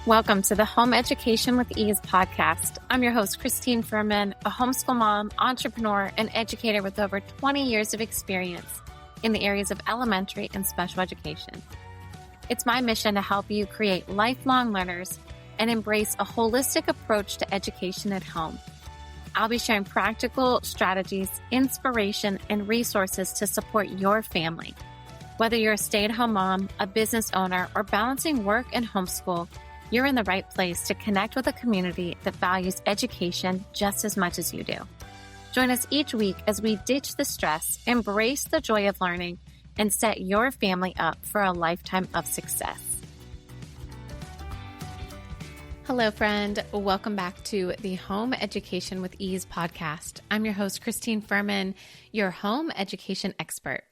Welcome to the Home Education with Ease podcast. I'm your host, Christine Furman, a homeschool mom, entrepreneur, and educator with over 20 years of experience in the areas of elementary and special education. It's my mission to help you create lifelong learners and embrace a holistic approach to education at home. I'll be sharing practical strategies, inspiration, and resources to support your family. Whether you're a stay-at-home mom, a business owner, or balancing work and homeschool, you're in the right place to connect with a community that values education just as much as you do. Join us each week as we ditch the stress, embrace the joy of learning, and set your family up for a lifetime of success. Hello, friend. Welcome back to the Home Education with Ease podcast. I'm your host, Christine Furman, your home education expert.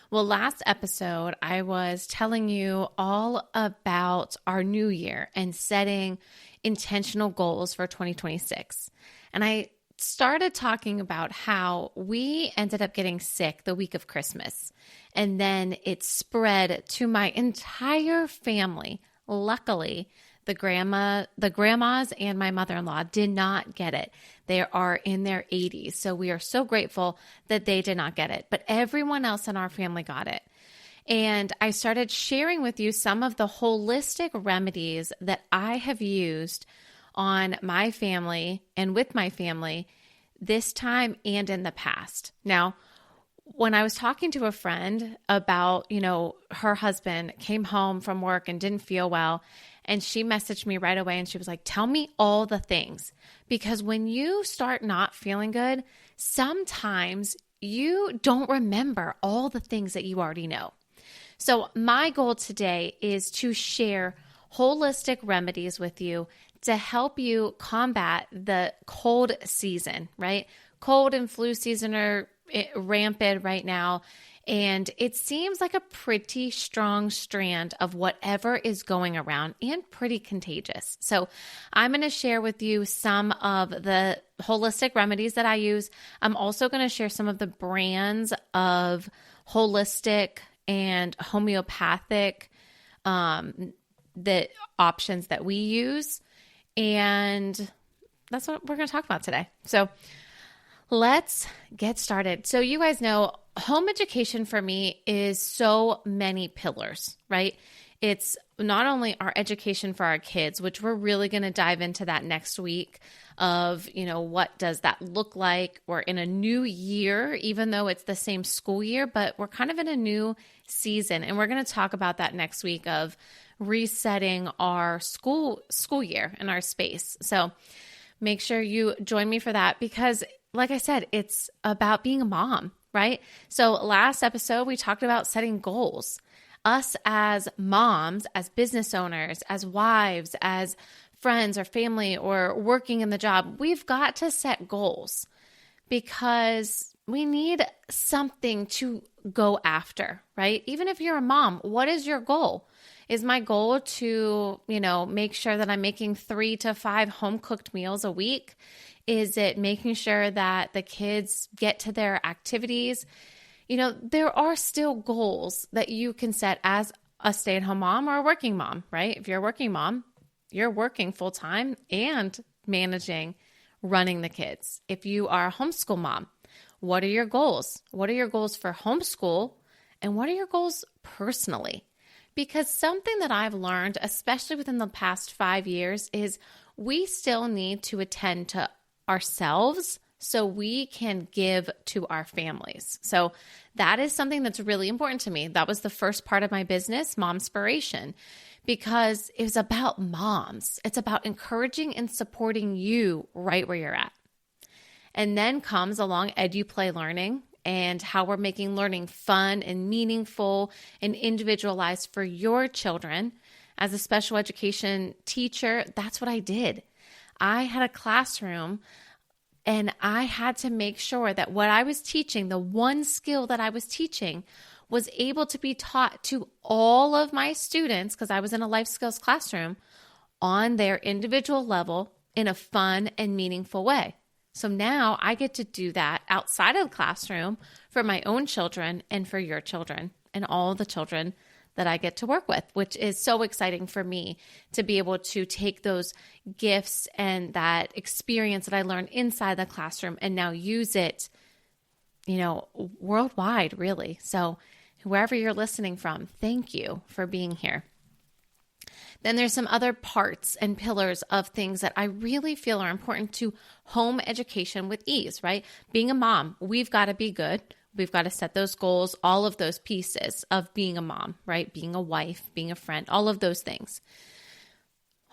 Well, last episode, I was telling you all about our new year and setting intentional goals for 2026. And I started talking about how we ended up getting sick the week of Christmas, and then it spread to my entire family. Luckily, the grandmas and my mother-in-law did not get it. They are in their 80s. So we are so grateful that they did not get it, but everyone else in our family got it. And I started sharing with you some of the holistic remedies that I have used on my family and with my family this time and in the past. Now, when I was talking to a friend about, her husband came home from work and didn't feel well, and she messaged me right away and she was like, tell me all the things. Because when you start not feeling good, sometimes you don't remember all the things that you already know. So my goal today is to share holistic remedies with you to help you combat the cold season, right? Cold and flu season are rampant right now. And it seems like a pretty strong strand of whatever is going around and pretty contagious. So I'm going to share with you some of the holistic remedies that I use. I'm also going to share some of the brands of holistic and homeopathic the options that we use. And that's what we're going to talk about today. So let's get started. So you guys know home education for me is so many pillars, right? It's not only our education for our kids, which we're really going to dive into that next week of, what does that look like? We're in a new year, even though it's the same school year, but we're kind of in a new season. And we're going to talk about that next week of resetting our school year and our space. So make sure you join me for that because like I said, it's about being a mom, right? So last episode, we talked about setting goals. Us as moms, as business owners, as wives, as friends or family or working in the job, we've got to set goals because we need something to go after, right? Even if you're a mom, what is your goal? Is my goal to, make sure that I'm making 3 to 5 home-cooked meals a week? Is it making sure that the kids get to their activities? There are still goals that you can set as a stay-at-home mom or a working mom, right? If you're a working mom, you're working full-time and running the kids. If you are a homeschool mom, what are your goals? What are your goals for homeschool? And what are your goals personally? Because something that I've learned, especially within the past 5 years, is we still need to attend to ourselves so we can give to our families. So that is something that's really important to me. That was the first part of my business, Momspiration, because it was about moms. It's about encouraging and supporting you right where you're at. And then comes along EduPlay Learning and how we're making learning fun and meaningful and individualized for your children. As a special education teacher, that's what I did. I had a classroom and I had to make sure that what I was teaching, the one skill that I was teaching, was able to be taught to all of my students, because I was in a life skills classroom, on their individual level in a fun and meaningful way. So now I get to do that outside of the classroom for my own children and for your children and all the children that I get to work with, which is so exciting for me to be able to take those gifts and that experience that I learned inside the classroom and now use it, worldwide, really. So wherever you're listening from, thank you for being here. Then there's some other parts and pillars of things that I really feel are important to home education with ease, right? Being a mom, we've got to be good. We've got to set those goals, all of those pieces of being a mom, right? Being a wife, being a friend, all of those things.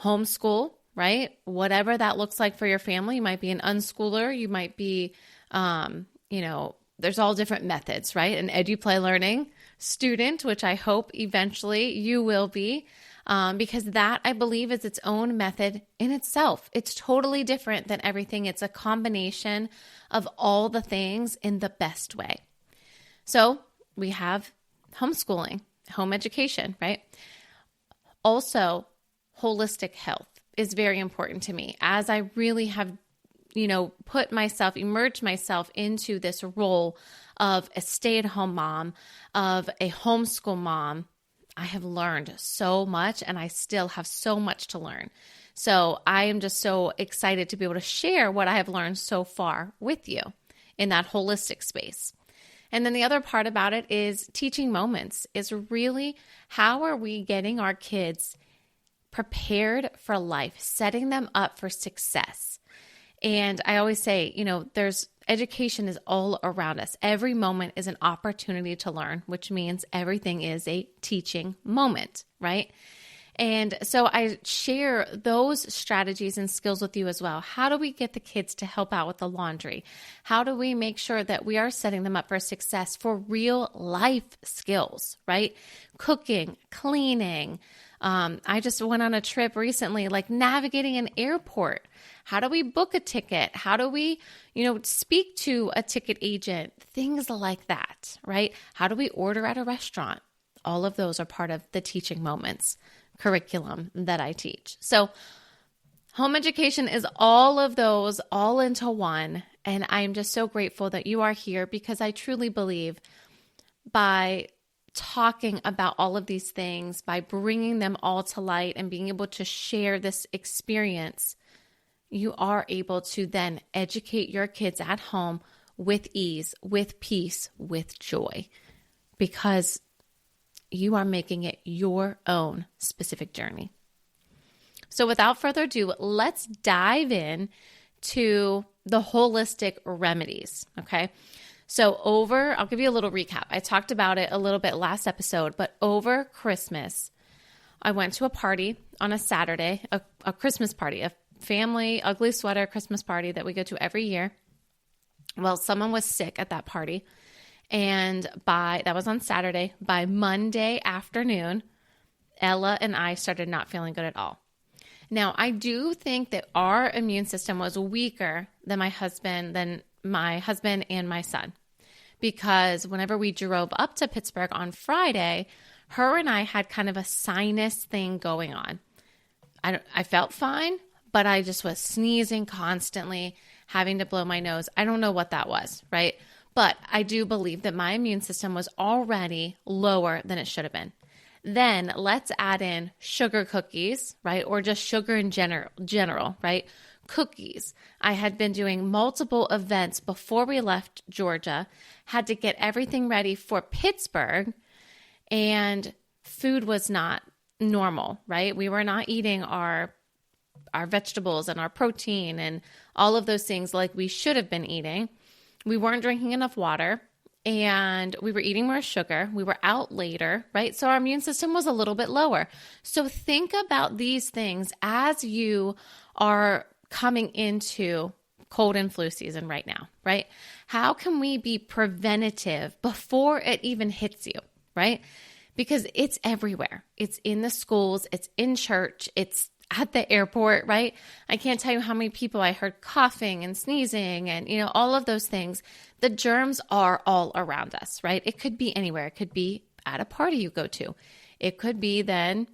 Homeschool, right? Whatever that looks like for your family. You might be an unschooler. You might be, there's all different methods, right? An edu-play learning student, which I hope eventually you will be. Because that, I believe, is its own method in itself. It's totally different than everything. It's a combination of all the things in the best way. So we have homeschooling, home education, right? Also, holistic health is very important to me as I really have, immersed myself into this role of a stay-at-home mom, of a homeschool mom. I have learned so much and I still have so much to learn. So I am just so excited to be able to share what I have learned so far with you in that holistic space. And then the other part about it is teaching moments is really how are we getting our kids prepared for life, setting them up for success. And I always say, education is all around us. Every moment is an opportunity to learn, which means everything is a teaching moment, right? And so I share those strategies and skills with you as well. How do we get the kids to help out with the laundry? How do we make sure that we are setting them up for success for real life skills, right? Cooking, cleaning. I just went on a trip recently, like navigating an airport. How do we book a ticket? How do we, speak to a ticket agent? Things like that, right? How do we order at a restaurant? All of those are part of the teaching moments curriculum that I teach. So home education is all of those all into one. And I'm just so grateful that you are here because I truly believe by talking about all of these things, by bringing them all to light and being able to share this experience, you are able to then educate your kids at home with ease, with peace, with joy, because you are making it your own specific journey. So without further ado, let's dive in to the holistic remedies, okay? So I'll give you a little recap. I talked about it a little bit last episode, but over Christmas, I went to a party on a Saturday, a Christmas party, a family ugly sweater Christmas party that we go to every year. Well, someone was sick at that party, and that was on Saturday. By Monday afternoon, Ella and I started not feeling good at all. Now, I do think that our immune system was weaker than my husband and my son, because whenever we drove up to Pittsburgh on Friday, her and I had kind of a sinus thing going on. I felt fine, but I just was sneezing constantly, having to blow my nose. I don't know what that was, right? But I do believe that my immune system was already lower than it should have been. Then let's add in sugar cookies, right? Or just sugar in general, right? Cookies. I had been doing multiple events before we left Georgia, had to get everything ready for Pittsburgh, and food was not normal, right? We were not eating our vegetables and our protein and all of those things like we should have been eating. We weren't drinking enough water, and we were eating more sugar. We were out later, right? So our immune system was a little bit lower. So think about these things as you are coming into cold and flu season right now, right? How can we be preventative before it even hits you, right? Because it's everywhere. It's in the schools, it's in church, it's at the airport, right? I can't tell you how many people I heard coughing and sneezing and, all of those things. The germs are all around us, right? It could be anywhere. It could be at a party you go to. It could be then,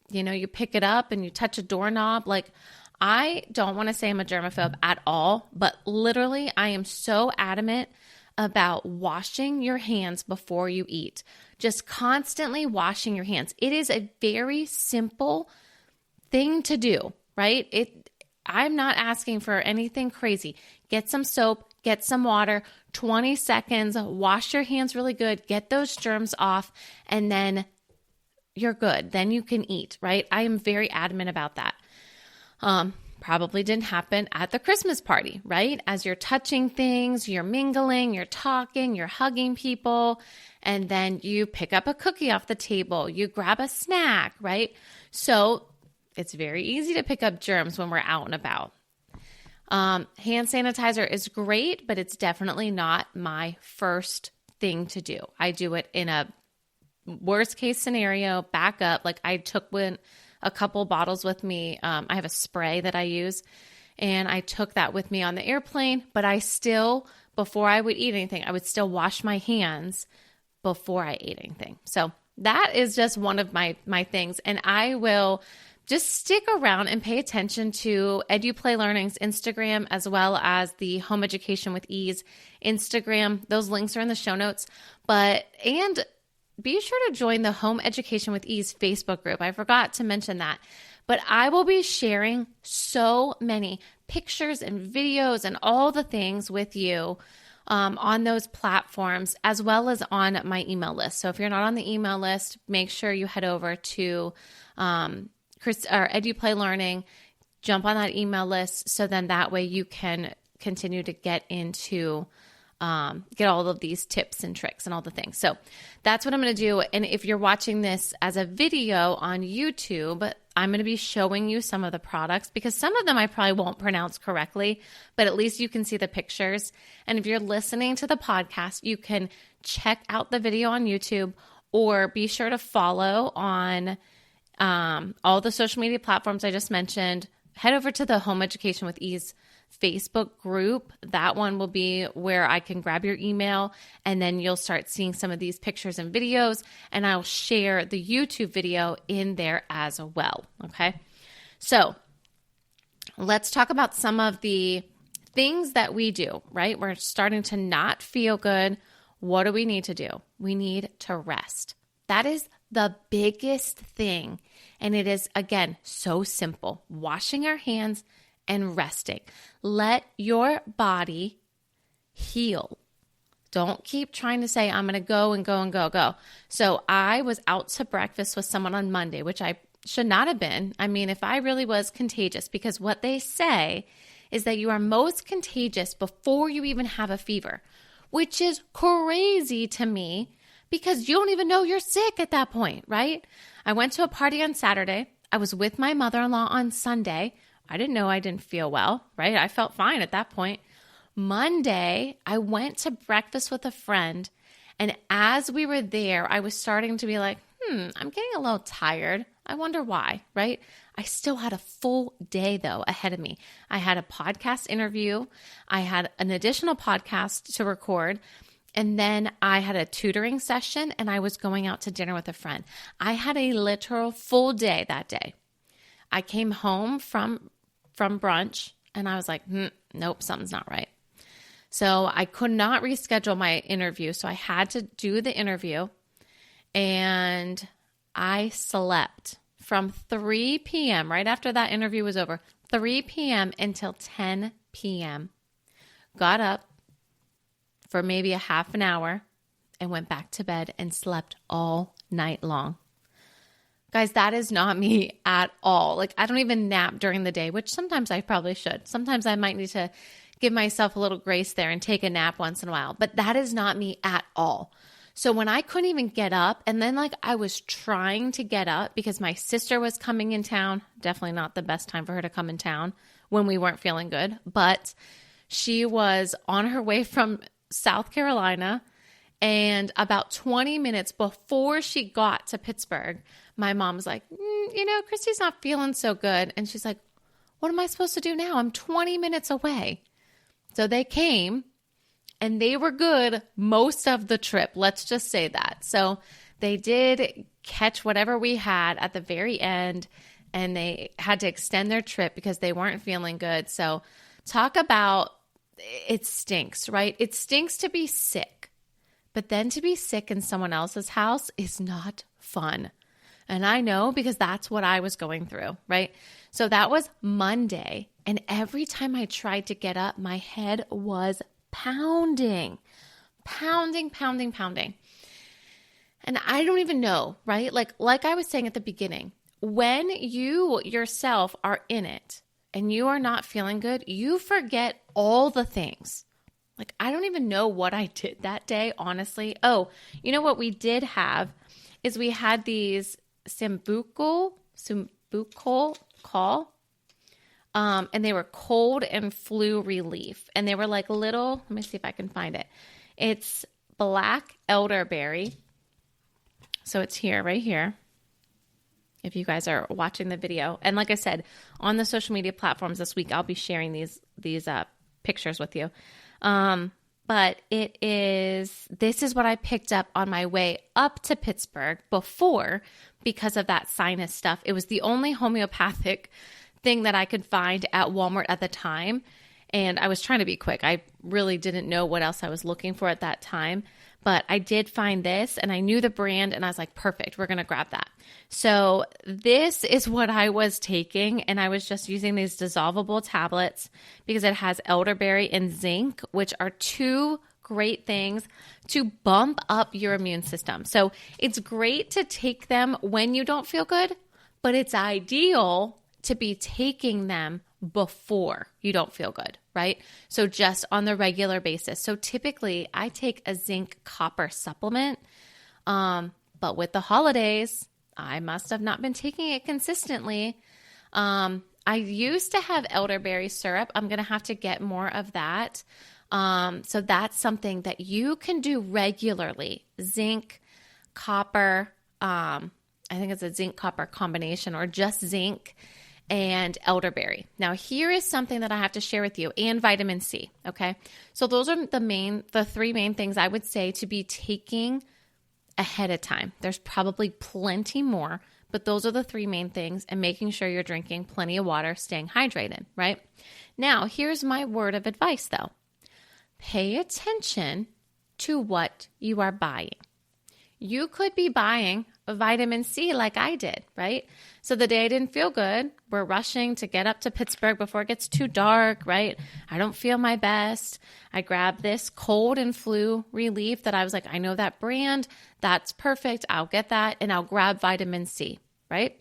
you pick it up and you touch a doorknob. Like, I don't want to say I'm a germaphobe at all, but literally I am so adamant about washing your hands before you eat. Just constantly washing your hands. It is a very simple thing to do, right? I'm not asking for anything crazy. Get some soap, get some water, 20 seconds, wash your hands really good, get those germs off, and then you're good. Then you can eat, right? I am very adamant about that. Probably didn't happen at the Christmas party, right? As you're touching things, you're mingling, you're talking, you're hugging people, and then you pick up a cookie off the table, you grab a snack, right? So it's very easy to pick up germs when we're out and about. Hand sanitizer is great, but it's definitely not my first thing to do. I do it in a worst case scenario, back up. Like I took a couple bottles with me. I have a spray that I use, and I took that with me on the airplane, but I still, before I would eat anything, I would still wash my hands before I ate anything. So that is just one of my things. And I will just stick around and pay attention to EduPlay Learning's Instagram, as well as the Home Education with Ease Instagram. Those links are in the show notes. And be sure to join the Home Education with Ease Facebook group. I forgot to mention that. But I will be sharing so many pictures and videos and all the things with you on those platforms, as well as on my email list. So if you're not on the email list, make sure you head over to EduPlay Learning, jump on that email list, so then that way you can continue to get into get all of these tips and tricks and all the things. So that's what I'm going to do. And if you're watching this as a video on YouTube, I'm going to be showing you some of the products, because some of them I probably won't pronounce correctly, but at least you can see the pictures. And if you're listening to the podcast, you can check out the video on YouTube, or be sure to follow on all the social media platforms I just mentioned. Head over to the Home Education with Ease Facebook group. That one will be where I can grab your email, and then you'll start seeing some of these pictures and videos, and I'll share the YouTube video in there as well. Okay. So let's talk about some of the things that we do, right? We're starting to not feel good. What do we need to do? We need to rest. That is the biggest thing. And it is, again, so simple. Washing our hands and resting. Let your body heal. Don't keep trying to say, I'm going to go and go and go, go. So I was out to breakfast with someone on Monday, which I should not have been. I mean, if I really was contagious, because what they say is that you are most contagious before you even have a fever, which is crazy to me, because you don't even know you're sick at that point, right? I went to a party on Saturday. I was with my mother-in-law on Sunday. I didn't know I didn't feel well, right? I felt fine at that point. Monday, I went to breakfast with a friend, and as we were there, I was starting to be like, I'm getting a little tired. I wonder why, right? I still had a full day, though, ahead of me. I had a podcast interview. I had an additional podcast to record. And then I had a tutoring session, and I was going out to dinner with a friend. I had a literal full day that day. I came home from brunch, and I was like, nope, something's not right. So I could not reschedule my interview. So I had to do the interview, and I slept from 3 p.m. right after that interview was over, 3 p.m. until 10 p.m. Got up for maybe a half an hour and went back to bed and slept all night long. Guys, that is not me at all. Like, I don't even nap during the day, which sometimes I probably should. Sometimes I might need to give myself a little grace there and take a nap once in a while, but that is not me at all. So when I couldn't even get up, and then like I was trying to get up because my sister was coming in town, definitely not the best time for her to come in town when we weren't feeling good, but she was on her way from South Carolina, and about 20 minutes before she got to Pittsburgh, my mom was like, Christy's not feeling so good. And she's like, what am I supposed to do now? I'm 20 minutes away. So they came, and they were good most of the trip. Let's just say that. So they did catch whatever we had at the very end, and they had to extend their trip because they weren't feeling good. So talk about it stinks, right? It stinks to be sick, but then to be sick in someone else's house is not fun. And I know because that's what I was going through, right? So that was Monday. And every time I tried to get up, my head was pounding. And I don't even know, right? Like I was saying at the beginning, when you yourself are in it and you are not feeling good, you forget all the things. Like, I don't even know what I did that day, honestly. Oh, you know what we did have is we had these Sambucol call, and they were cold and flu relief. And they were like little, let me see if I can find it. It's black elderberry. So it's here, right here, if you guys are watching the video. And like I said, on the social media platforms this week, I'll be sharing these pictures with you. But this is what I picked up on my way up to Pittsburgh before, because of that sinus stuff. It was the only homeopathic thing that I could find at Walmart at the time. And I was trying to be quick. I really didn't know what else I was looking for at that time. But I did find this and I knew the brand and I was like, perfect, we're going to grab that. So this is what I was taking, and I was just using these dissolvable tablets because it has elderberry and zinc, which are two great things to bump up your immune system. So it's great to take them when you don't feel good, but it's ideal to be taking them before you don't feel good, right? So just on the regular basis. So typically I take a zinc copper supplement, but with the holidays, I must have not been taking it consistently. I used to have elderberry syrup. I'm going to have to get more of that. So that's something that you can do regularly. Zinc, copper, I think it's a zinc copper combination, or just zinc and elderberry. Now, here is something that I have to share with you, and vitamin C. Okay. So those are the three main things I would say to be taking ahead of time. There's probably plenty more, but those are the three main things, and making sure you're drinking plenty of water, staying hydrated, right? Now, here's my word of advice though. Pay attention to what you are buying. You could be buying a vitamin C like I did, right? So the day I didn't feel good, we're rushing to get up to Pittsburgh before it gets too dark, right? I don't feel my best. I grabbed this cold and flu relief that I was like, I know that brand. That's perfect. I'll get that, and I'll grab vitamin C, right?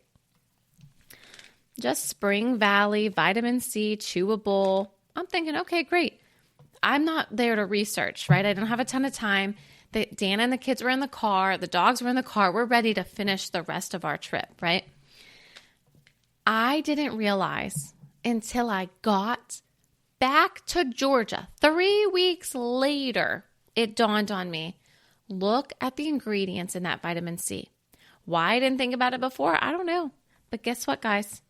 Just Spring Valley, vitamin C, chewable. I'm thinking, okay, great. I'm not there to research, right? I don't have a ton of time. Dana and the kids were in the car. The dogs were in the car. We're ready to finish the rest of our trip, right? I didn't realize until I got back to Georgia 3 weeks later, it dawned on me, look at the ingredients in that vitamin C. Why I didn't think about it before, I don't know. But guess what, guys?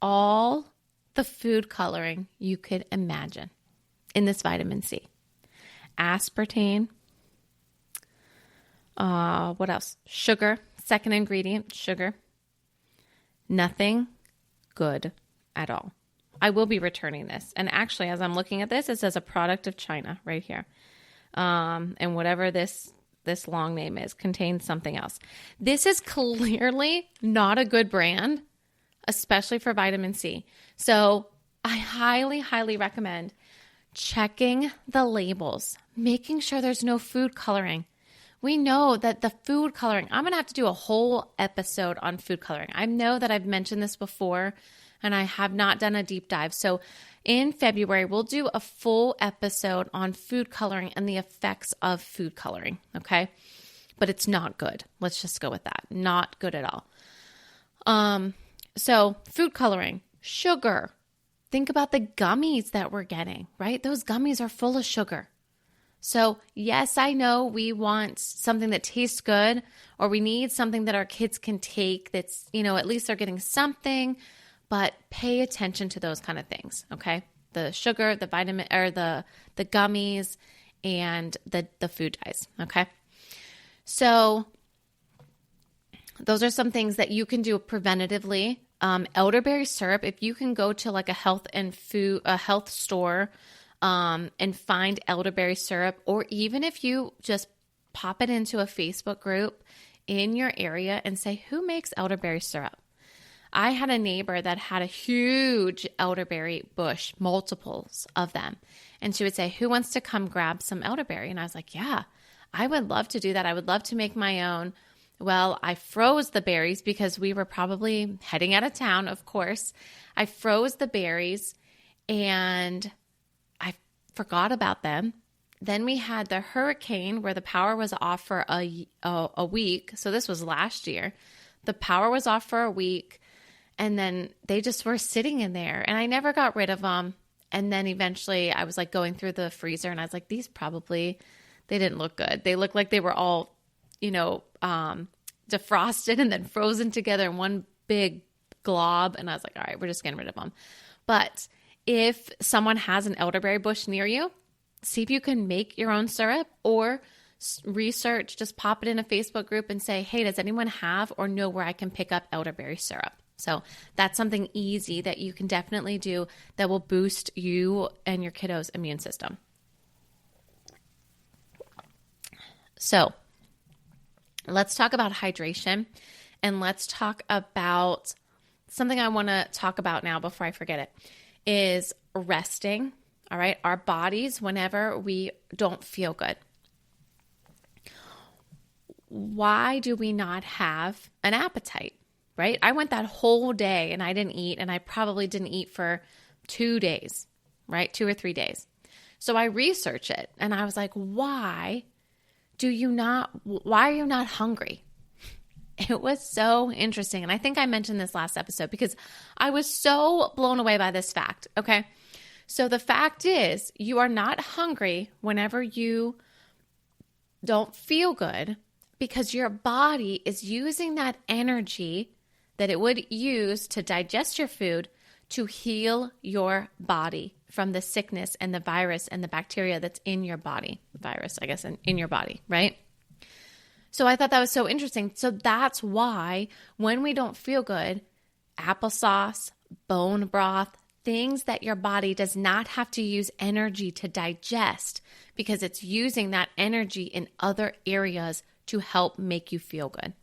All the food coloring you could imagine in this vitamin C. Aspartame. What else? Sugar. Second ingredient, sugar. Nothing good at all. I will be returning this. And actually, as I'm looking at this, it says a product of China right here. And whatever this long name is, contains something else. This is clearly not a good brand, especially for vitamin C. So I highly, highly recommend checking the labels, making sure there's no food coloring. We know that the food coloring, I'm going to have to do a whole episode on food coloring. I know that I've mentioned this before, and I have not done a deep dive. So in February, we'll do a full episode on food coloring and the effects of food coloring, okay? But it's not good. Let's just go with that. Not good at all. So food coloring, sugar. Think about the gummies that we're getting, right? Those gummies are full of sugar. So yes, I know we want something that tastes good, or we need something that our kids can take that's, at least they're getting something, but pay attention to those kind of things, okay? The sugar, the vitamin, or the gummies, and the food dyes, okay? So those are some things that you can do preventatively Elderberry syrup, if you can go to like a health store and find elderberry syrup, or even if you just pop it into a Facebook group in your area and say, who makes elderberry syrup? I had a neighbor that had a huge elderberry bush, multiples of them. And she would say, who wants to come grab some elderberry? And I was like, yeah, I would love to do that. I would love to make my own. Well, I froze the berries because we were probably heading out of town, of course. I froze the berries and I forgot about them. Then we had the hurricane where the power was off for a week. So this was last year. The power was off for a week. And then they just were sitting in there and I never got rid of them. And then eventually I was like going through the freezer and I was like, they didn't look good. They looked like they were all, defrosted and then frozen together in one big glob. And I was like, all right, we're just getting rid of them. But if someone has an elderberry bush near you, see if you can make your own syrup or research, just pop it in a Facebook group and say, hey, does anyone have or know where I can pick up elderberry syrup? So that's something easy that you can definitely do that will boost you and your kiddo's immune system. So let's talk about hydration and let's talk about something I want to talk about now before I forget it is resting. All right. Our bodies, whenever we don't feel good, why do we not have an appetite? Right? I went that whole day and I didn't eat, and I probably didn't eat for 2 days, right? 2 or 3 days. So I researched it and I was like, why are you not hungry? It was so interesting. And I think I mentioned this last episode because I was so blown away by this fact. Okay. So the fact is you are not hungry whenever you don't feel good because your body is using that energy that it would use to digest your food to heal your body from the sickness and the virus and the bacteria that's in your body. Virus, I guess, in your body, right? So I thought that was so interesting. So that's why when we don't feel good, applesauce, bone broth, things that your body does not have to use energy to digest because it's using that energy in other areas to help make you feel good.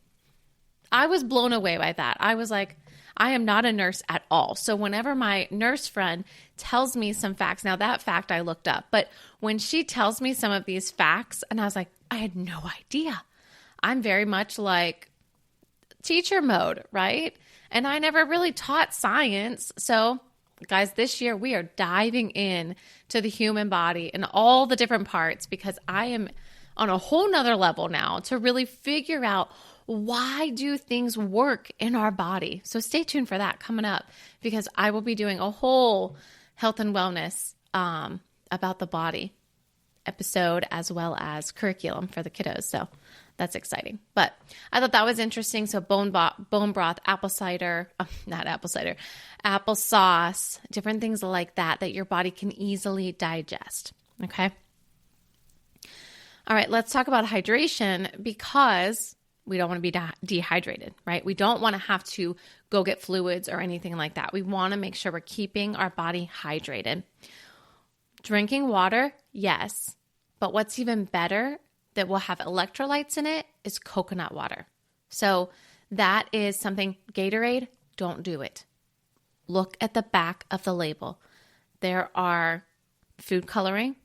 I was blown away by that. I was like, I am not a nurse at all. So whenever my nurse friend tells me some facts, now that fact I looked up, but when she tells me some of these facts, and I was like, I had no idea. I'm very much like teacher mode, right? And I never really taught science. So guys, this year we are diving in to the human body and all the different parts because I am on a whole nother level now to really figure out why do things work in our body? So stay tuned for that coming up because I will be doing a whole health and wellness about the body episode as well as curriculum for the kiddos. So that's exciting. But I thought that was interesting. So bone broth, apple cider, not apple cider, applesauce, different things like that your body can easily digest. Okay. All right. Let's talk about hydration because we don't want to be dehydrated, right? We don't want to have to go get fluids or anything like that. We want to make sure we're keeping our body hydrated. Drinking water, yes. But what's even better that will have electrolytes in it is coconut water. So that is something, Gatorade, don't do it. Look at the back of the label. There are food coloring.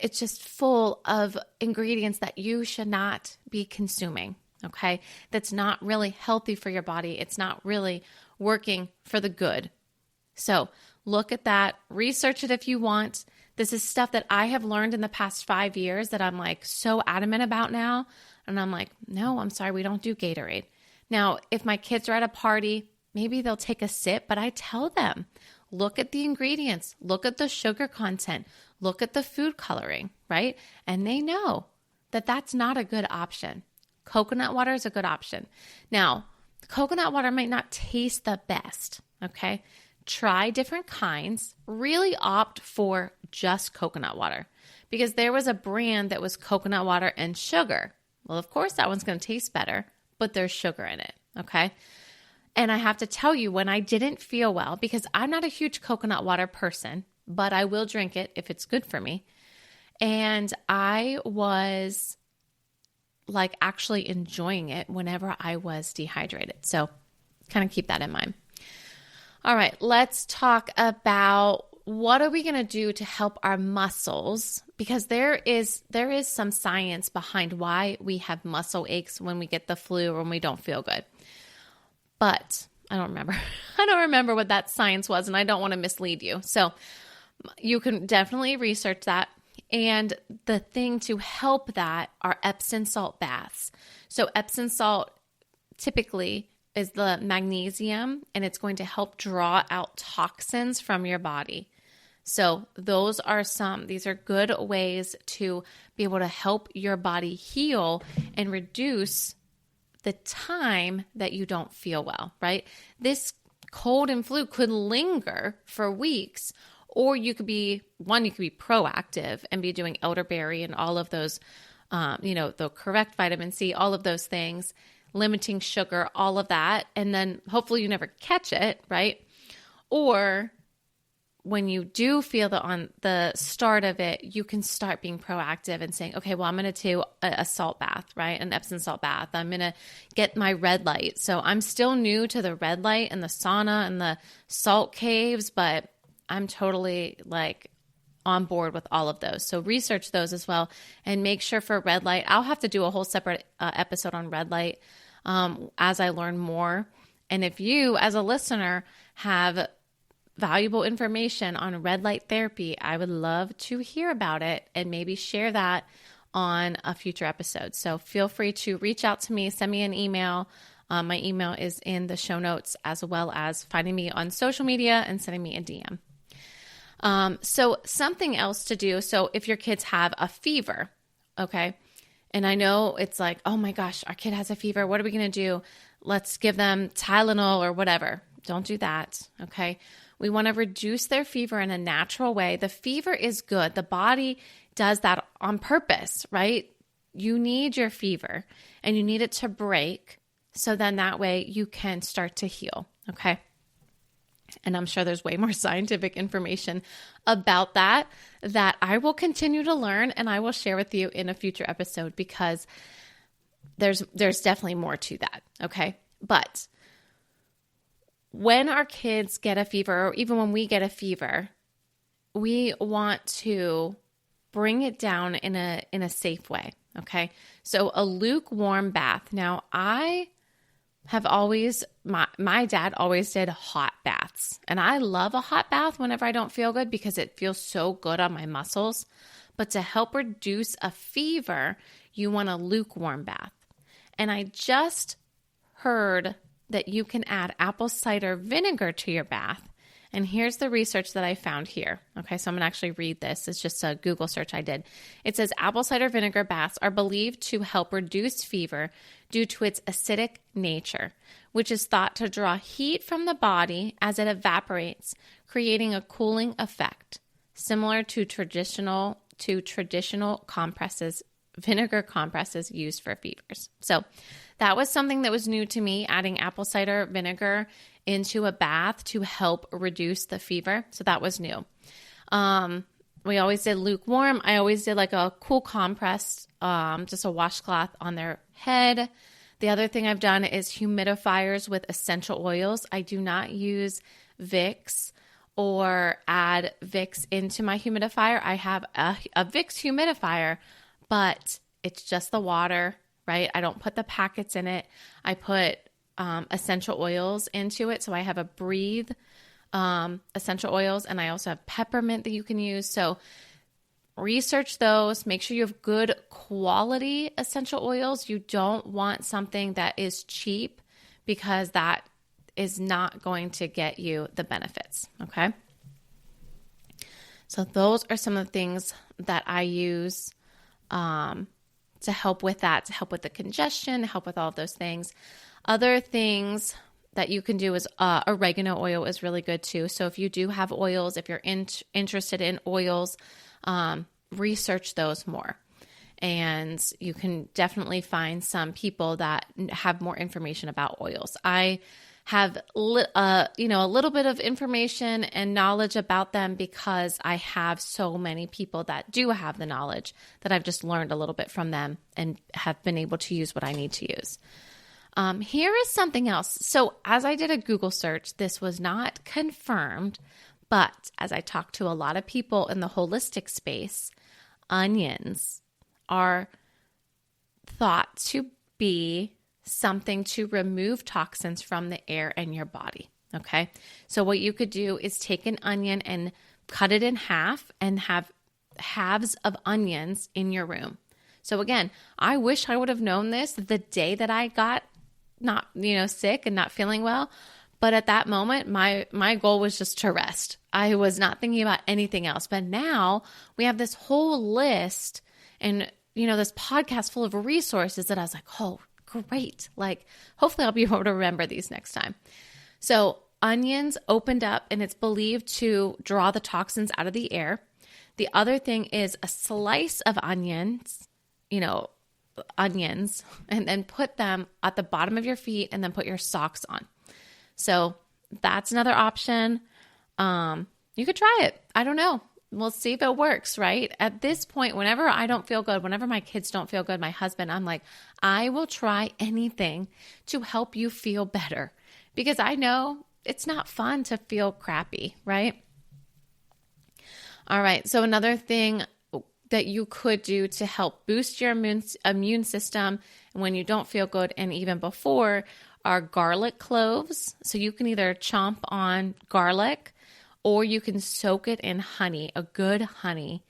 It's just full of ingredients that you should not be consuming, okay? That's not really healthy for your body. It's not really working for the good. So look at that. Research it if you want. This is stuff that I have learned in the past 5 years that I'm like so adamant about now. And I'm like, no, I'm sorry, we don't do Gatorade. Now, if my kids are at a party, maybe they'll take a sip, but I tell them, look at the ingredients, look at the sugar content, look at the food coloring, right? And they know that that's not a good option. Coconut water is a good option. Now, coconut water might not taste the best, okay? Try different kinds. Really opt for just coconut water because there was a brand that was coconut water and sugar. Well, of course, that one's going to taste better, but there's sugar in it, okay? And I have to tell you, when I didn't feel well, because I'm not a huge coconut water person, but I will drink it if it's good for me. And I was like actually enjoying it whenever I was dehydrated. So kind of keep that in mind. All right, let's talk about what are we going to do to help our muscles, because there is some science behind why we have muscle aches when we get the flu or when we don't feel good. But I don't remember. I don't remember what that science was, and I don't want to mislead you. So you can definitely research that. And the thing to help that are Epsom salt baths. So Epsom salt typically is the magnesium, and it's going to help draw out toxins from your body. So these are good ways to be able to help your body heal and reduce the time that you don't feel well, right? This cold and flu could linger for weeks, or you could be proactive and be doing elderberry and all of those, the correct vitamin C, all of those things, limiting sugar, all of that. And then hopefully you never catch it, right? Or when you do feel on the start of it, you can start being proactive and saying, okay, well, I'm going to do a salt bath, right? An Epsom salt bath. I'm going to get my red light. So I'm still new to the red light and the sauna and the salt caves, but I'm totally like on board with all of those. So research those as well, and make sure for red light, I'll have to do a whole separate episode on red light as I learn more. And if you as a listener have valuable information on red light therapy, I would love to hear about it and maybe share that on a future episode. So feel free to reach out to me, send me an email. My email is in the show notes, as well as finding me on social media and sending me a DM. So something else to do. So if your kids have a fever, okay, and I know it's like, oh my gosh, our kid has a fever. What are we going to do? Let's give them Tylenol or whatever. Don't do that, okay? We want to reduce their fever in a natural way. The fever is good. The body does that on purpose, right? You need your fever and you need it to break, so then that way you can start to heal, okay? And I'm sure there's way more scientific information about that I will continue to learn, and I will share with you in a future episode, because there's definitely more to that, okay? But when our kids get a fever, or even when we get a fever, we want to bring it down in a safe way, okay? So a lukewarm bath. Now, I have always, my dad always did hot baths, and I love a hot bath whenever I don't feel good because it feels so good on my muscles. But to help reduce a fever, you want a lukewarm bath. And I just heard that you can add apple cider vinegar to your bath. And here's the research that I found here. Okay, so I'm going to actually read this. It's just a Google search I did. It says apple cider vinegar baths are believed to help reduce fever due to its acidic nature, which is thought to draw heat from the body as it evaporates, creating a cooling effect, similar to traditional compresses, vinegar compresses used for fevers. So that was something that was new to me, adding apple cider vinegar into a bath to help reduce the fever. So that was new. We always did lukewarm. I always did like a cool compress, just a washcloth on their head. The other thing I've done is humidifiers with essential oils. I do not use Vicks or add Vicks into my humidifier. I have a Vicks humidifier, but it's just the water, right? I don't put the packets in it. I put essential oils into it. So I have a Breathe essential oils, and I also have peppermint that you can use. So research those. Make sure you have good quality essential oils. You don't want something that is cheap, because that is not going to get you the benefits, okay? So those are some of the things that I use to help with that, to help with the congestion, to help with all of those things. Other things that you can do is oregano oil is really good too. So if you do have oils, if you're interested in oils, research those more. And you can definitely find some people that have more information about oils. I have a little bit of information and knowledge about them because I have so many people that do have the knowledge that I've just learned a little bit from them and have been able to use what I need to use. Here is something else. So as I did a Google search, this was not confirmed, but as I talked to a lot of people in the holistic space, onions are thought to be something to remove toxins from the air in your body. Okay. So what you could do is take an onion and cut it in half and have halves of onions in your room. So again, I wish I would have known this the day that I got not, sick and not feeling well. But at that moment, my goal was just to rest. I was not thinking about anything else. But now we have this whole list and, this podcast full of resources that I was like, oh, great. Like, hopefully I'll be able to remember these next time. So onions opened up and it's believed to draw the toxins out of the air. The other thing is a slice of onions, and then put them at the bottom of your feet and then put your socks on. So that's another option. You could try it. I don't know. We'll see if it works, right? At this point, whenever I don't feel good, whenever my kids don't feel good, my husband, I'm like, I will try anything to help you feel better because I know it's not fun to feel crappy, right? All right. So another thing that you could do to help boost your immune system when you don't feel good and even before are garlic cloves. So you can either chomp on garlic or you can soak it in honey, a good honey.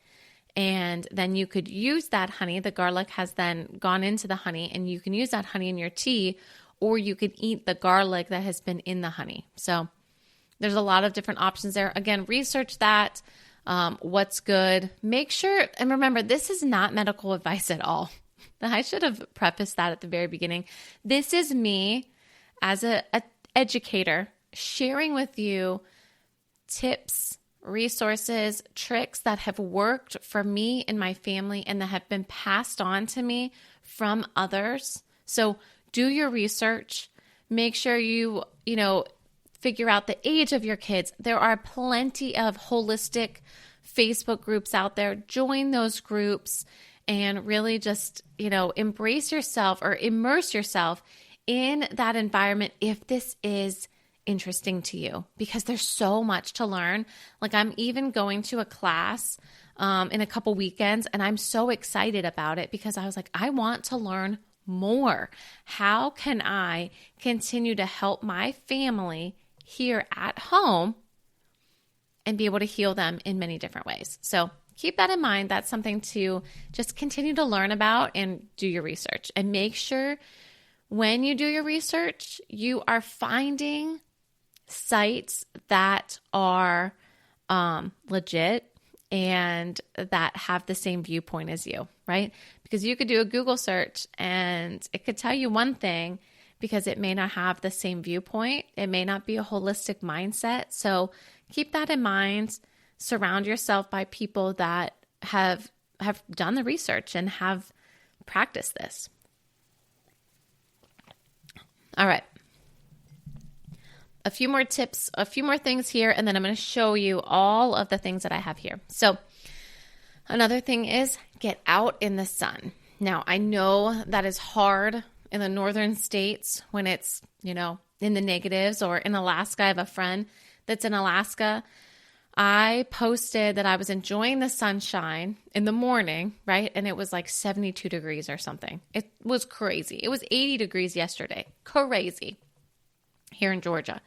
And then you could use that honey. The garlic has then gone into the honey and you can use that honey in your tea, or you could eat the garlic that has been in the honey. So there's a lot of different options there. Again, research that, what's good. Make sure, and remember, this is not medical advice at all. I should have prefaced that at the very beginning. This is me as an educator sharing with you tips, resources, tricks that have worked for me and my family and that have been passed on to me from others. So do your research. Make sure you figure out the age of your kids. There are plenty of holistic Facebook groups out there. Join those groups and really just, embrace yourself or immerse yourself in that environment if this is interesting to you, because there's so much to learn. Like I'm even going to a class in a couple weekends and I'm so excited about it because I was like, I want to learn more. How can I continue to help my family here at home and be able to heal them in many different ways? So keep that in mind. That's something to just continue to learn about and do your research. And make sure when you do your research, you are finding sites that are legit and that have the same viewpoint as you, right? Because you could do a Google search and it could tell you one thing because it may not have the same viewpoint. It may not be a holistic mindset. So keep that in mind. Surround yourself by people that have done the research and have practiced this. All right. A few more tips, a few more things here, and then I'm going to show you all of the things that I have here. So another thing is get out in the sun. Now, I know that is hard in the northern states when it's, in the negatives, or in Alaska. I have a friend that's in Alaska. I posted that I was enjoying the sunshine in the morning, right? And it was like 72 degrees or something. It was crazy. It was 80 degrees yesterday. Crazy. Here in Georgia.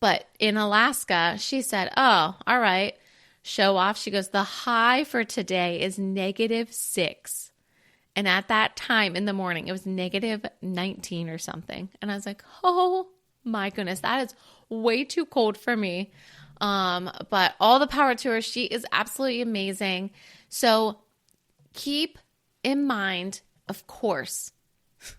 But in Alaska, she said, oh, all right, show off. She goes, the high for today is -6. And at that time in the morning, it was -19 or something. And I was like, oh my goodness, that is way too cold for me. But all the power to her. She is absolutely amazing. So keep in mind, of course,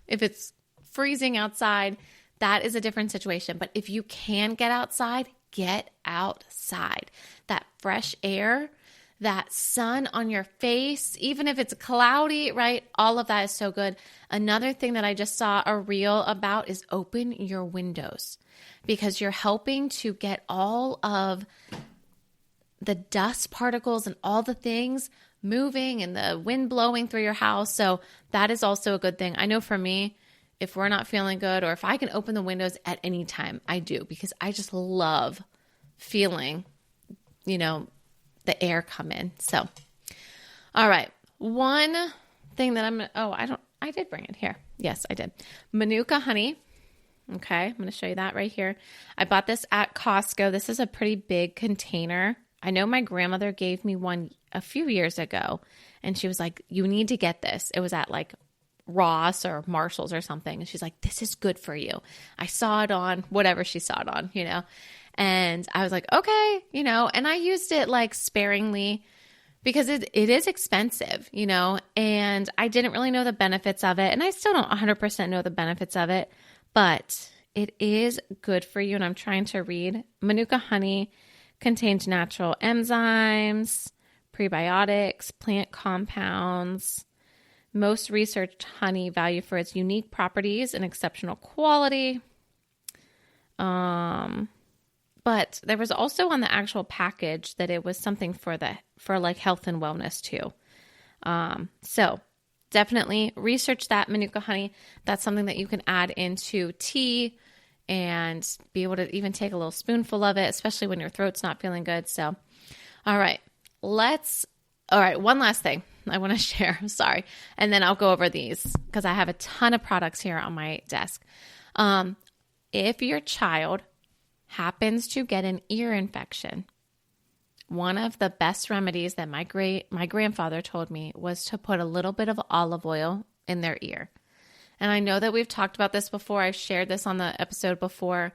if it's freezing outside, that is a different situation. But if you can get outside, get outside. That fresh air, that sun on your face, even if it's cloudy, right? All of that is so good. Another thing that I just saw a reel about is open your windows, because you're helping to get all of the dust particles and all the things moving and the wind blowing through your house. So that is also a good thing. I know for me, if we're not feeling good, or if I can open the windows at any time, I do, because I just love feeling, the air come in. So, all right. One thing that I did bring it here. Yes, I did. Manuka honey. Okay. I'm going to show you that right here. I bought this at Costco. This is a pretty big container. I know my grandmother gave me one a few years ago, and she was like, you need to get this. It was at like Ross or Marshall's or something. And she's like, this is good for you. I saw it on whatever she saw it on, and I was like, okay, and I used it like sparingly, because it is expensive, and I didn't really know the benefits of it. And I still don't 100% know the benefits of it, but it is good for you. And I'm trying to read. Manuka honey contains natural enzymes, prebiotics, plant compounds. Most researched honey value for its unique properties and exceptional quality. But there was also on the actual package that it was something for like health and wellness too. So definitely research that Manuka honey. That's something that you can add into tea and be able to even take a little spoonful of it, especially when your throat's not feeling good. So, all right, one last thing I want to share. Sorry. And then I'll go over these, because I have a ton of products here on my desk. If your child happens to get an ear infection, one of the best remedies that my grandfather told me was to put a little bit of olive oil in their ear. And I know that we've talked about this before. I've shared this on the episode before.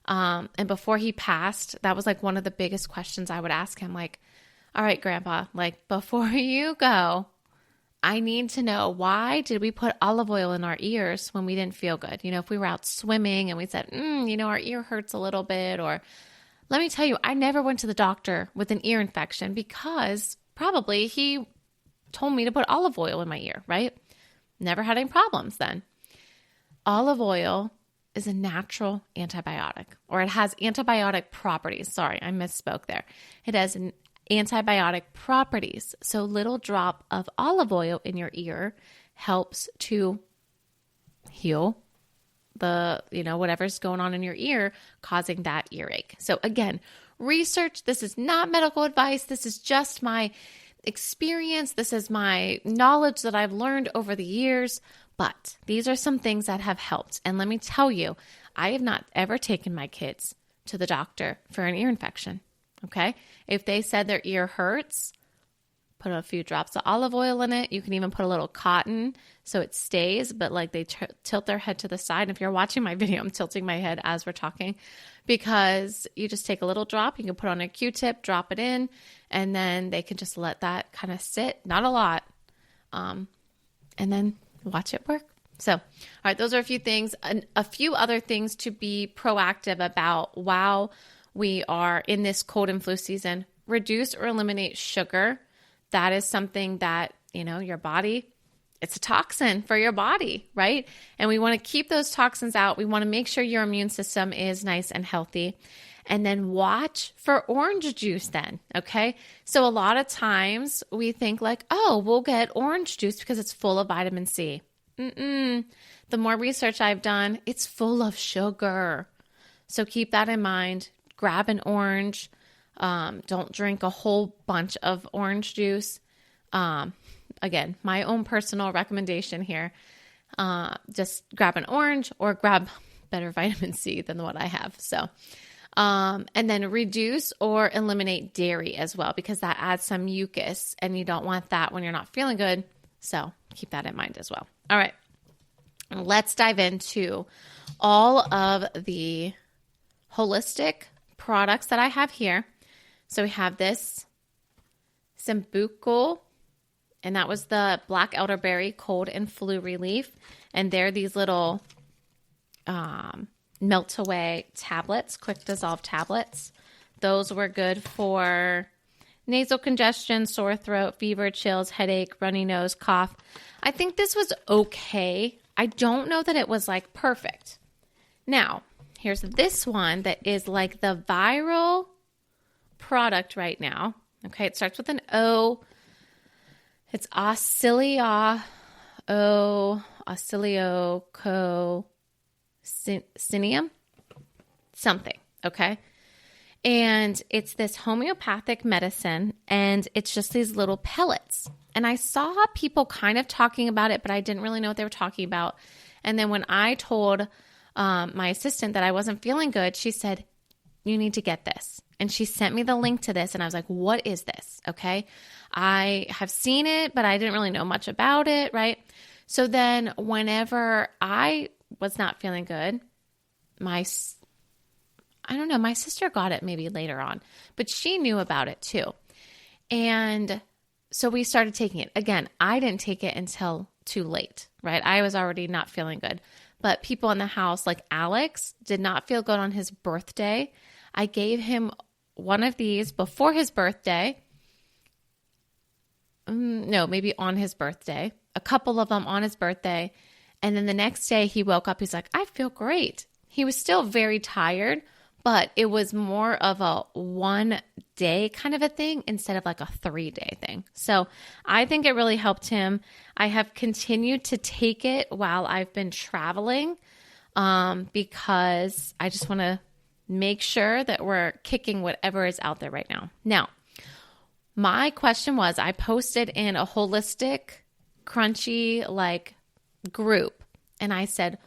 And before he passed, that was like one of the biggest questions I would ask him. Like, all right, Grandpa, like before you go, I need to know, why did we put olive oil in our ears when we didn't feel good? If we were out swimming and we said, our ear hurts a little bit, or let me tell you, I never went to the doctor with an ear infection, because probably he told me to put olive oil in my ear, right? Never had any problems then. Olive oil is a natural antibiotic, or it has antibiotic properties. Sorry, I misspoke there. It has antibiotic properties. So little drop of olive oil in your ear helps to heal the, whatever's going on in your ear, causing that earache. So again, research. This is not medical advice. This is just my experience. This is my knowledge that I've learned over the years, but these are some things that have helped. And let me tell you, I have not ever taken my kids to the doctor for an ear infection. Okay. If they said their ear hurts, put a few drops of olive oil in it. You can even put a little cotton so it stays, but like they tilt their head to the side. And if you're watching my video, I'm tilting my head as we're talking, because you just take a little drop. You can put on a Q-tip, drop it in, and then they can just let that kind of sit. Not a lot. And then watch it work. So, all right, those are a few things. A few other things to be proactive about while we are in this cold and flu season. Reduce or eliminate sugar. That is something that, your body, it's a toxin for your body, right? And we want to keep those toxins out. We want to make sure your immune system is nice and healthy. And then watch for orange juice then, okay? So a lot of times we think like, oh, we'll get orange juice because it's full of vitamin C. The more research I've done, it's full of sugar. So keep that in mind. Grab an orange. Don't drink a whole bunch of orange juice. Again, my own personal recommendation here, just grab an orange or grab better vitamin C than what I have. So, and then reduce or eliminate dairy as well, because that adds some mucus and you don't want that when you're not feeling good. So keep that in mind as well. All right, let's dive into all of the holistic products that I have here. So we have this Sambucol, and that was the black elderberry cold and flu relief. And they're these little melt away tablets, quick dissolve tablets. Those were good for nasal congestion, sore throat, fever, chills, headache, runny nose, cough. I think this was okay. I don't know that it was like perfect. Now, here's this one that is like the viral product right now. Okay, it starts with an O. It's oscilliococinum, something, okay? And it's this homeopathic medicine, and it's just these little pellets. And I saw people kind of talking about it, but I didn't really know what they were talking about. And then when I told my assistant that I wasn't feeling good, she said, you need to get this. And she sent me the link to this, and I was like, what is this? Okay. I have seen it, but I didn't really know much about it, right? So then whenever I was not feeling good, my sister got it maybe later on, but she knew about it too. And so we started taking it. Again, I didn't take it until too late, right? I was already not feeling good. But people in the house, like Alex, did not feel good on his birthday. I gave him one of these before his birthday. No, maybe on his birthday. A couple of them on his birthday. And then the next day he woke up, he's like, I feel great. He was still very tired, but it was more of a 1 day kind of a thing instead of like a 3-day thing. So I think it really helped him. I have continued to take it while I've been traveling because I just want to make sure that we're kicking whatever is out there right now. Now, my question was, I posted in a holistic, crunchy like group, and I said,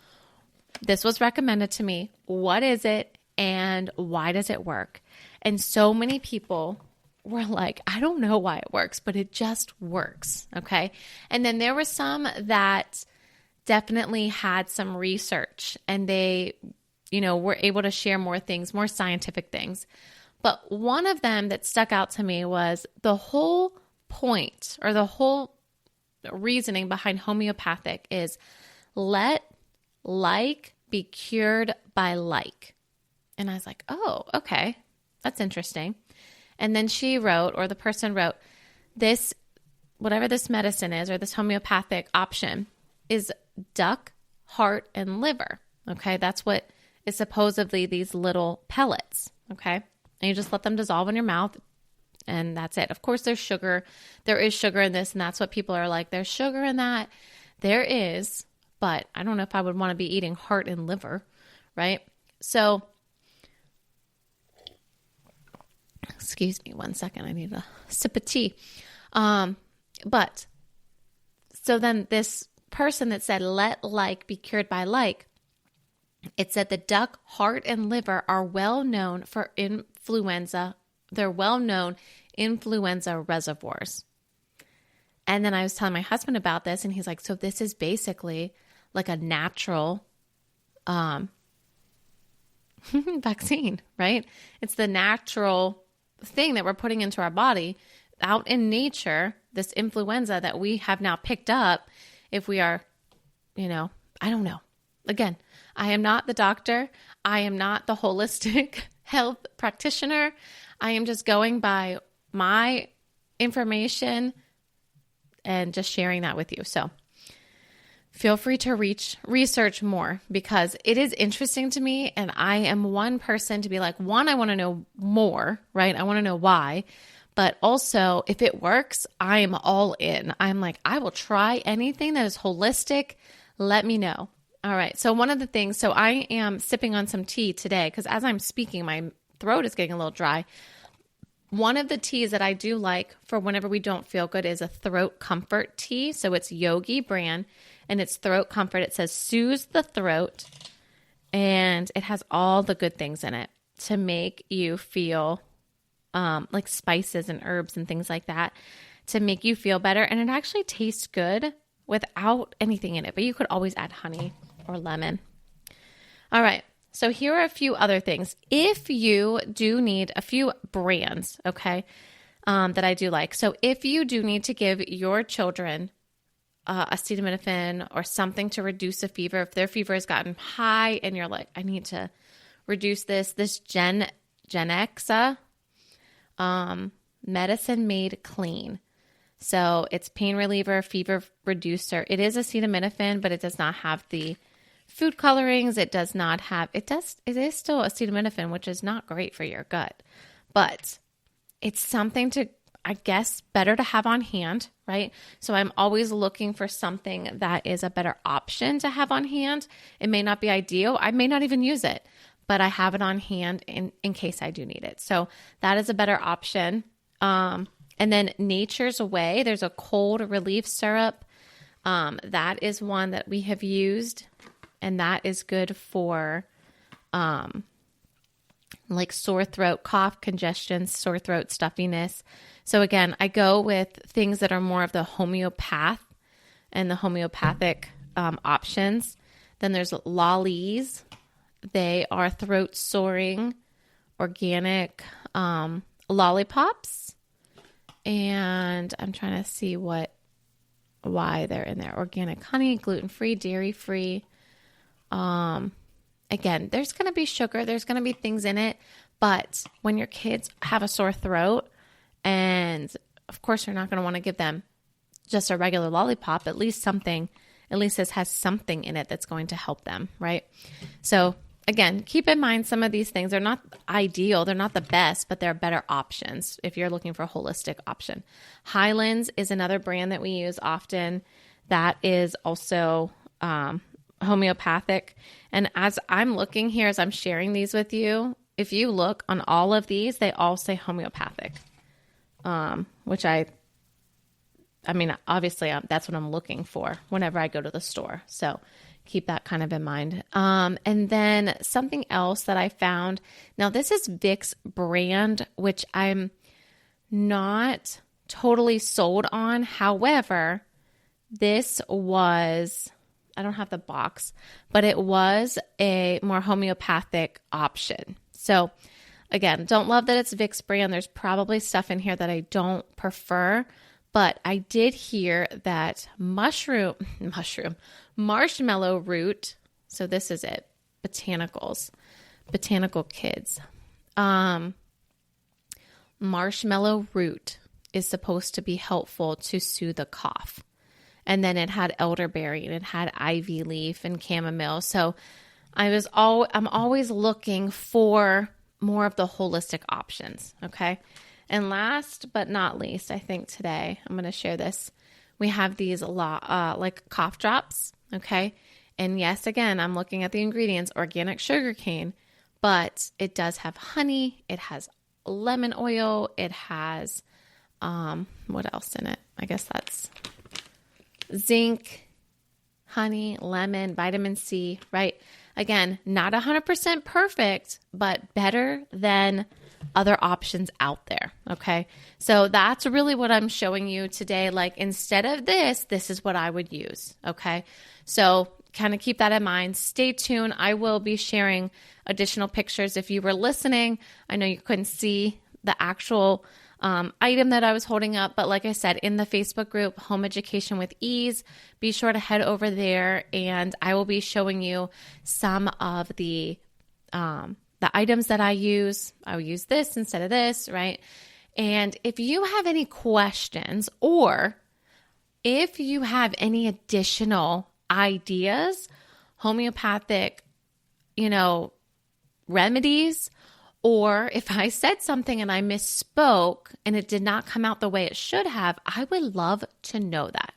this was recommended to me. What is it? And why does it work? And so many people were like, I don't know why it works, but it just works. Okay. And then there were some that definitely had some research, and they, were able to share more things, more scientific things. But one of them that stuck out to me was the whole point, or the whole reasoning behind homeopathic is let like be cured by like. And I was like, oh, okay, that's interesting. And then she wrote, or the person wrote, this, whatever this medicine is, or this homeopathic option is duck, heart, and liver. Okay, that's what is supposedly these little pellets. Okay, and you just let them dissolve in your mouth, and that's it. Of course, there's sugar. There is sugar in this, and that's what people are like, there's sugar in that. There is, but I don't know if I would want to be eating heart and liver, right? So, excuse me 1 second. I need a sip of tea. But so then this person that said, let like be cured by like, it said the duck, heart, and liver are well known for influenza. They're well known influenza reservoirs. And then I was telling my husband about this, and he's like, so this is basically like a natural vaccine, right? It's the natural thing that we're putting into our body out in nature, this influenza that we have now picked up. If we are, I don't know. Again, I am not the doctor. I am not the holistic health practitioner. I am just going by my information and just sharing that with you. So feel free to research more, because it is interesting to me. And I am one person to be like, one, I want to know more, right? I want to know why. But also, if it works, I am all in. I'm like, I will try anything that is holistic. Let me know. All right. So one of the things, so I am sipping on some tea today, because as I'm speaking, my throat is getting a little dry. One of the teas that I do like for whenever we don't feel good is a throat comfort tea. So it's Yogi brand, and it's throat comfort. It says soothes the throat, and it has all the good things in it to make you feel like spices and herbs and things like that to make you feel better. And it actually tastes good without anything in it, but you could always add honey or lemon. All right. So here are a few other things. If you do need a few brands, okay, that I do like. So if you do need to give your children acetaminophen or something to reduce a fever, if their fever has gotten high and you're like, I need to reduce this Genexa, medicine made clean. So it's pain reliever, fever reducer. It is acetaminophen, but it does not have the food colorings. It does not have, it is still acetaminophen, which is not great for your gut, but it's something to, I guess, better to have on hand, right? So I'm always looking for something that is a better option to have on hand. It may not be ideal. I may not even use it, but I have it on hand in case I do need it. So that is a better option. And then Nature's Way, there's a cold relief syrup. That is one that we have used, and that is good for like sore throat, cough, congestion, sore throat, stuffiness. So again, I go with things that are more of the homeopath and the homeopathic options. Then there's lollies. They are throat soaring, organic lollipops. And I'm trying to see why they're in there. Organic honey, gluten-free, dairy-free. Again, there's going to be sugar. There's going to be things in it. But when your kids have a sore throat, and of course you're not going to want to give them just a regular lollipop, at least this has something in it that's going to help them, right? So again, keep in mind some of these things are not ideal. They're not the best, but they're better options if you're looking for a holistic option. Highlands is another brand that we use often. That is also homeopathic. And as I'm looking here, as I'm sharing these with you, if you look on all of these, they all say homeopathic, which I mean, obviously that's what I'm looking for whenever I go to the store. So keep that kind of in mind. And then something else that I found, now this is Vicks brand, which I'm not totally sold on. However, this was, I don't have the box, but it was a more homeopathic option. So again, don't love that it's Vicks brand. There's probably stuff in here that I don't prefer, but I did hear that marshmallow root. So this is it. Botanical Kids. Marshmallow root is supposed to be helpful to soothe a cough. And then it had elderberry and it had ivy leaf and chamomile. So I'm always looking for more of the holistic options. Okay. And last but not least, I think today I'm going to share this. We have these like cough drops. Okay. And yes, again, I'm looking at the ingredients, organic sugarcane, but it does have honey. It has lemon oil. It has, what else in it? I guess that's zinc, honey, lemon, vitamin C, right? Again, not 100% perfect, but better than other options out there. Okay. So that's really what I'm showing you today. Like instead of this is what I would use. Okay. So kind of keep that in mind. Stay tuned. I will be sharing additional pictures. If you were listening, I know you couldn't see the actual item that I was holding up, but like I said, in the Facebook group, Home Education with Ease, be sure to head over there and I will be showing you some of the items that I use. I will use this instead of this, right? And if you have any questions or if you have any additional ideas, homeopathic, remedies, or if I said something and I misspoke and it did not come out the way it should have, I would love to know that.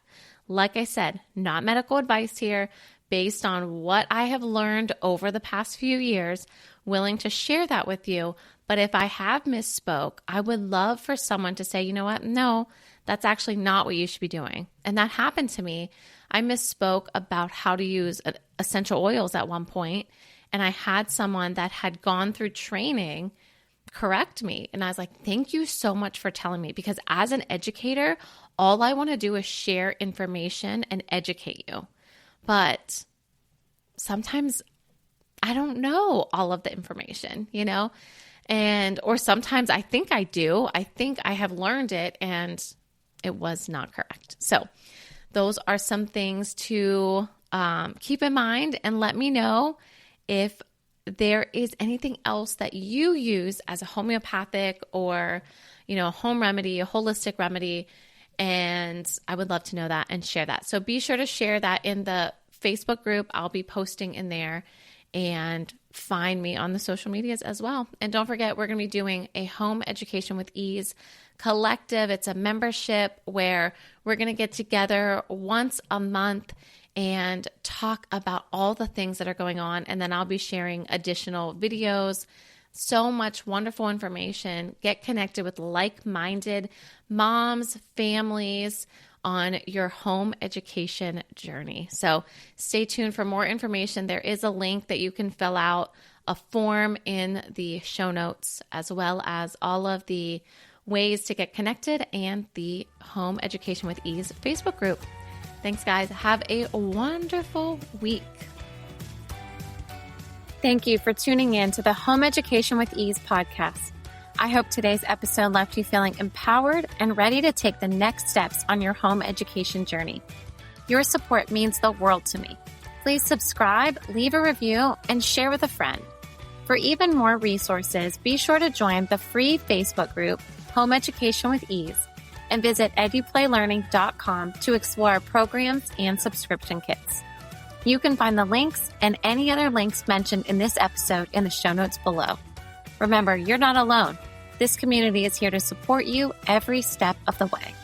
Like I said, not medical advice here, based on what I have learned over the past few years, willing to share that with you. But if I have misspoke, I would love for someone to say, you know what? No, that's actually not what you should be doing. And that happened to me. I misspoke about how to use essential oils at one point. And I had someone that had gone through training correct me. And I was like, thank you so much for telling me, because as an educator, all I want to do is share information and educate you. But sometimes I don't know all of the information, or sometimes I think I do. I think I have learned it and it was not correct. So those are some things to keep in mind, and let me know if there is anything else that you use as a homeopathic or, a home remedy, a holistic remedy. And I would love to know that and share that. So be sure to share that in the Facebook group. I'll be posting in there, and find me on the social medias as well. And don't forget, we're going to be doing a Home Education with Ease collective. It's a membership where we're going to get together once a month and talk about all the things that are going on. And then I'll be sharing additional videos, so much wonderful information. Get connected with like-minded moms, families on your home education journey. So stay tuned for more information. There is a link that you can fill out, a form in the show notes, as well as all of the ways to get connected and the Home Education with Ease Facebook group. Thanks, guys. Have a wonderful week. Thank you for tuning in to the Home Education with Ease podcast. I hope today's episode left you feeling empowered and ready to take the next steps on your home education journey. Your support means the world to me. Please subscribe, leave a review, and share with a friend. For even more resources, be sure to join the free Facebook group, Home Education with Ease, and visit eduplaylearning.com to explore our programs and subscription kits. You can find the links and any other links mentioned in this episode in the show notes below. Remember, you're not alone. This community is here to support you every step of the way.